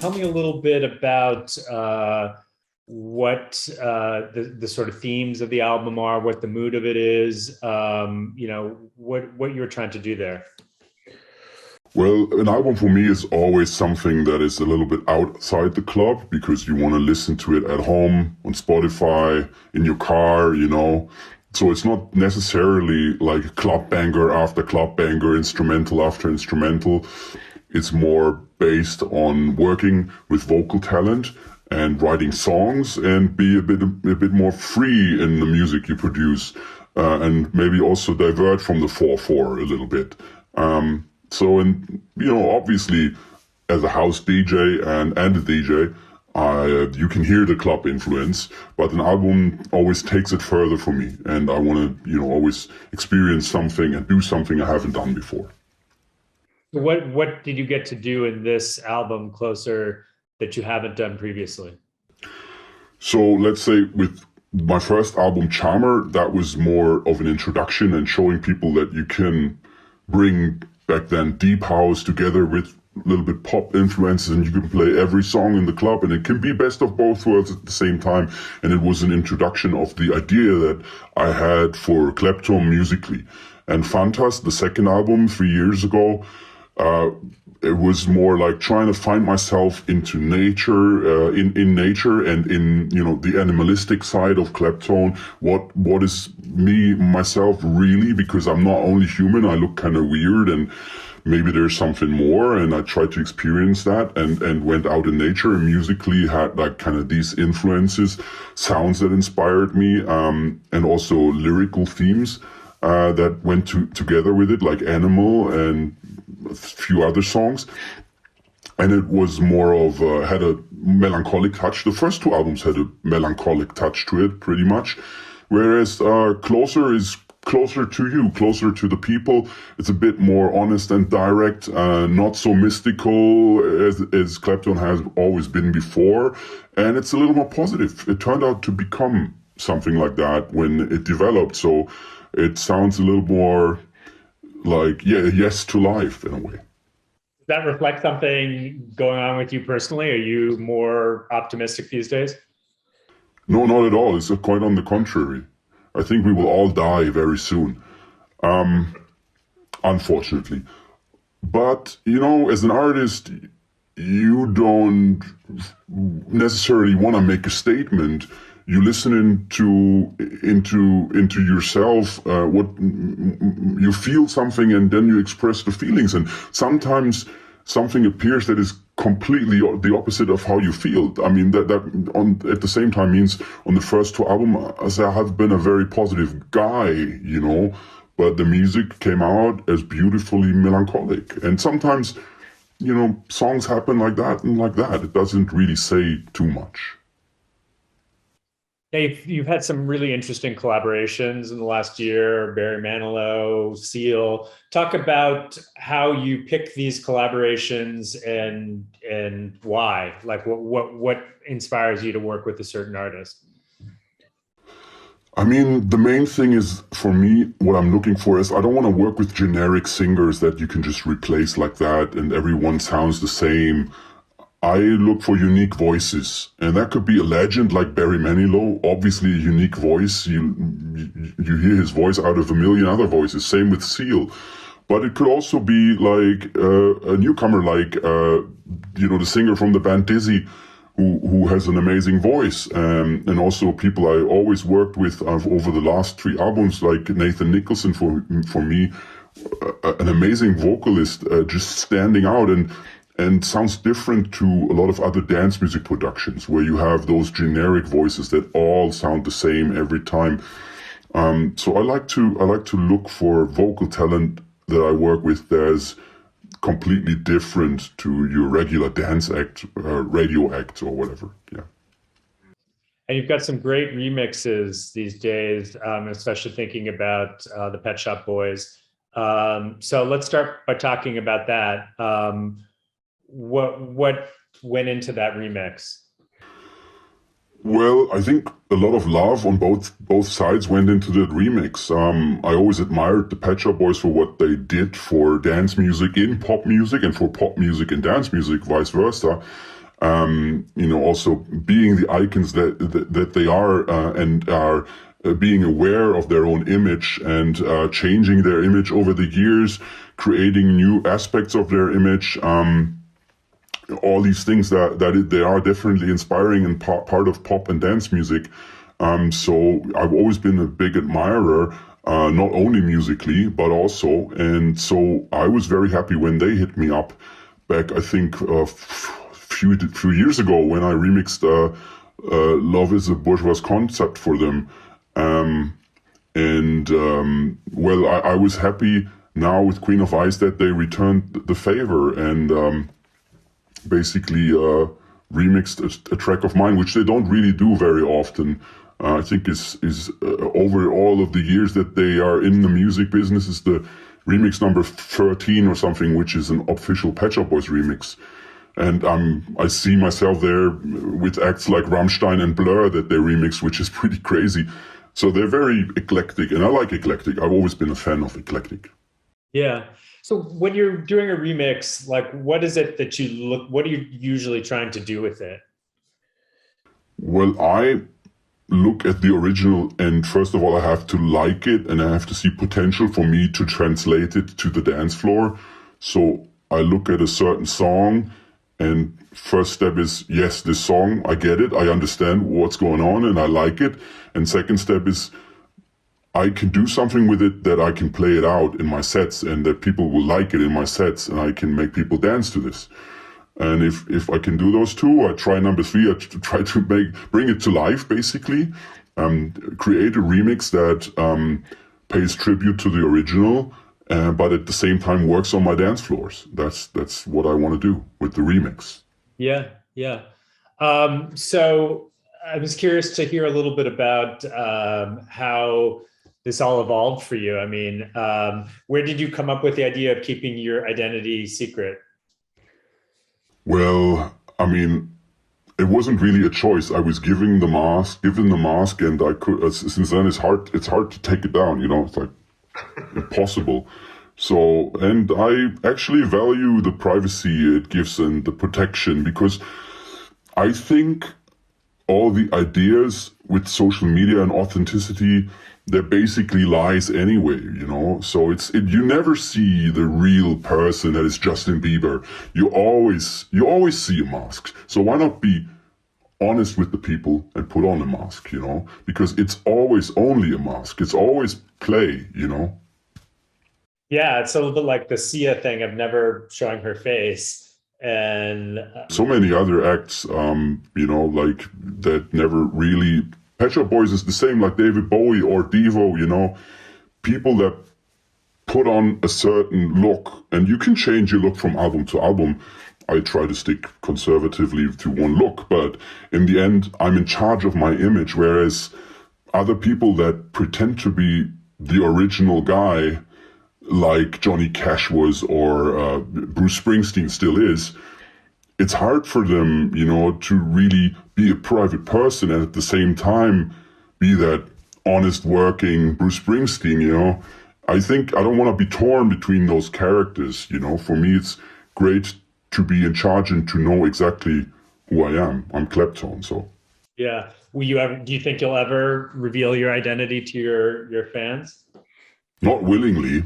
Tell me a little bit about what the sort of themes of the album are, what the mood of it is, what you're trying to do there. Well, an album for me is always something that is a little bit outside the club because you want to listen to it at home, on Spotify, in your car, So it's not necessarily like club banger after club banger, instrumental after instrumental. It's more based on working with vocal talent and writing songs and be a bit more free in the music you produce, and maybe also divert from the 4/4 a little bit. Obviously, as a house DJ and a DJ, you can hear the club influence, but an album always takes it further for me, and I want to, always experience something and do something I haven't done before. What did you get to do in this album, Closer, that you haven't done previously? So let's say with my first album, Charmer, that was more of an introduction and showing people that you can bring back then deep house together with a little bit pop influences, and you can play every song in the club, and it can be best of both worlds at the same time. And it was an introduction of the idea that I had for Claptone musically. And Fantas, the second album 3 years ago, it was more like trying to find myself into nature, in nature and in, the animalistic side of Claptone. What is myself really, because I'm not only human, I look kind of weird and maybe there's something more, and I tried to experience that and went out in nature and musically had like kind of these influences, sounds that inspired me, and also lyrical themes, that went together with it, like Animal and a few other songs. And it was more of, had a melancholic touch. The first two albums had a melancholic touch to it, pretty much. Whereas Closer is closer to you, closer to the people. It's a bit more honest and direct, not so mystical as Claptone has always been before. And it's a little more positive. It turned out to become something like that when it developed. So it sounds a little more like, yes to life in a way. Does that reflect something going on with you personally? Are you more optimistic these days? No, not at all. It's quite on the contrary. I think we will all die very soon, unfortunately. But, as an artist, you don't necessarily want to make a statement. You listen into yourself, what you feel something, and then you express the feelings. And sometimes something appears that is completely the opposite of how you feel. I mean, that at the same time means on the first two albums, I have been a very positive guy, but the music came out as beautifully melancholic. And sometimes, songs happen like that and like that. It doesn't really say too much. You've had some really interesting collaborations in the last year, Barry Manilow, Seal. Talk about how you pick these collaborations and why. Like what inspires you to work with a certain artist? I mean, the main thing is, for me, what I'm looking for is I don't want to work with generic singers that you can just replace like that and everyone sounds the same. I look for unique voices, and that could be a legend like Barry Manilow, obviously a unique voice. You hear his voice out of a million other voices, same with Seal. But it could also be like a newcomer like, the singer from the band Dizzy, who has an amazing voice, and also people I always worked with over the last 3 albums, like Nathan Nicholson, for me, an amazing vocalist, just standing out and sounds different to a lot of other dance music productions where you have those generic voices that all sound the same every time. So I like to look for vocal talent that I work with that's completely different to your regular dance act, radio act, or whatever. Yeah. And you've got some great remixes these days, especially thinking about the Pet Shop Boys. So let's start by talking about that. What went into that remix? Well, I think a lot of love on both sides went into that remix. I always admired the Pet Shop Boys for what they did for dance music in pop music and for pop music and dance music, vice versa. Also being the icons that they are, and are being aware of their own image, and changing their image over the years, creating new aspects of their image. All these things they are definitely inspiring and part of pop and dance music. So I've always been a big admirer, not only musically, but also. And so I was very happy when they hit me up back, I think, few years ago, when I remixed Love is a Bourgeois Concept for them. Well, I was happy now with Queen of Ice that they returned the favor, and basically remixed a track of mine, which they don't really do very often. I think is over all of the years that they are in the music business, is the remix number 13 or something, which is an official Pet Shop Boys remix. And I see myself there with acts like Rammstein and Blur that they remix, which is pretty crazy. So they're very eclectic, and I like eclectic. I've always been a fan of eclectic. Yeah. So when you're doing a remix, like what is it that what are you usually trying to do with it? Well, I look at the original, and first of all, I have to like it, and I have to see potential for me to translate it to the dance floor. So I look at a certain song, and first step is, yes, this song, I get it, I understand what's going on, and I like it. And second step is, I can do something with it that I can play it out in my sets, and that people will like it in my sets, and I can make people dance to this. And if I can do those two, I try number three. I try to bring it to life, basically, create a remix that pays tribute to the original, but at the same time works on my dance floors. That's what I want to do with the remix. Yeah, yeah. So I was curious to hear a little bit about how this all evolved for you. I mean, where did you come up with the idea of keeping your identity secret? Well, I mean, it wasn't really a choice. I was given the mask, and I could. Since then, It's hard to take it down. It's like impossible. So, and I actually value the privacy it gives and the protection, because I think all the ideas with social media and authenticity, they're basically lies anyway, So you never see the real person that is Justin Bieber. You always see a mask. So why not be honest with the people and put on a mask, Because it's always only a mask. It's always play. Yeah, it's a little bit like the Sia thing of never showing her face. And so many other acts, like that never really. Pet Shop Boys is the same, like David Bowie or Devo, people that put on a certain look, and you can change your look from album to album. I try to stick conservatively to one look, but in the end, I'm in charge of my image, whereas other people that pretend to be the original guy, like Johnny Cash was, or Bruce Springsteen still is, it's hard for them, to really be a private person and at the same time be that honest working Bruce Springsteen, I think I don't want to be torn between those characters, For me, it's great to be in charge and to know exactly who I am. I'm Claptone, so. Yeah. Do you think you'll ever reveal your identity to your fans? Not willingly.